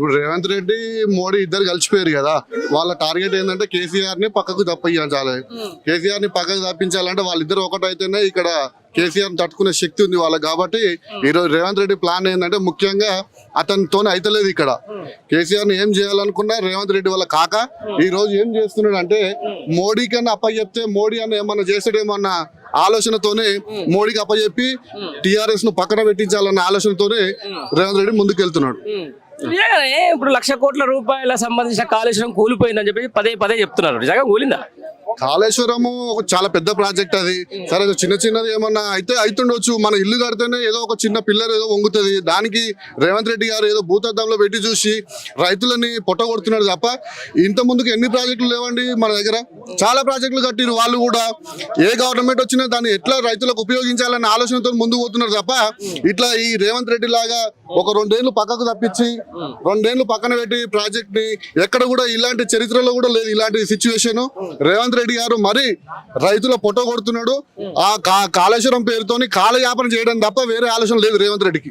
ఇప్పుడు రేవంత్ రెడ్డి మోడీ ఇద్దరు కలిసిపోయారు కదా, వాళ్ళ టార్గెట్ ఏంటంటే కేసీఆర్ ని పక్కకు తప్పించాలి. కేసీఆర్ ని పక్కకు తప్పించాలంటే వాళ్ళిద్దరు ఒకటైతేనే ఇక్కడ కేసీఆర్ తట్టుకునే శక్తి ఉంది వాళ్ళకి. కాబట్టి ఈరోజు రేవంత్ రెడ్డి ప్లాన్ ఏంటంటే ముఖ్యంగా అతనితోనే అయితలేదు. ఇక్కడ కేసీఆర్ ని ఏం చేయాలనుకున్నా రేవంత్ రెడ్డి వాళ్ళ కాక ఈ రోజు ఏం చేస్తున్నాడు అంటే మోడీ కన్నా అప్పచెప్తే మోడీ అన్న ఏమన్నా చేస్తాడేమన్నా ఆలోచనతోనే మోడీకి అప్పచెప్పి టీఆర్ఎస్ ను పక్కన పెట్టించాలన్న ఆలోచనతోనే రేవంత్ రెడ్డి ముందుకు వెళ్తున్నాడు. నిజంగానే ఇప్పుడు 1,00,000 కోట్ల రూపాయల సంబంధించిన కాళేశ్వరం కూలిపోయిందని చెప్పి పదే పదే చెప్తున్నారు. నిజంగా కూలిందా? కాళేశ్వరము చాలా పెద్ద ప్రాజెక్ట్ అది. సరే చిన్న చిన్నది ఏమన్నా అయితే అవుతుండొచ్చు. మన ఇల్లు కడితేనే ఏదో ఒక చిన్న పిల్లర్ ఏదో వంగుతుంది. దానికి రేవంత్ రెడ్డి గారు ఏదో భూతద్దంలో పెట్టి చూసి రైతులని పొట్టగొడుతున్నాడు తప్ప ఇంత ముందుకు ఎన్ని ప్రాజెక్టులు లేవండి మన దగ్గర. చాలా ప్రాజెక్టులు కట్టిరు. వాళ్ళు కూడా ఏ గవర్నమెంట్ వచ్చినా దాన్ని ఎట్లా రైతులకు ఉపయోగించాలన్న ఆలోచనతో ముందుకు పోతున్నారు తప్ప ఇట్లా ఈ రేవంత్ రెడ్డి లాగా ఒక 2 ఏళ్ళు పక్కకు తప్పించి 2 ఏళ్ళు పక్కన పెట్టి ప్రాజెక్ట్ ని ఎక్కడ కూడా ఇలాంటి చరిత్రలో కూడా లేదు ఇలాంటి సిచ్యువేషన్. రేవంత్ రెడ్డి గారు మరి రైతుల పొట్ట కొడుతున్నాడు. ఆ కాళేశ్వరం పేరుతోని కాలయాపన చేయడం తప్ప వేరే ఆలోచన లేదు రేవంత్ రెడ్డికి.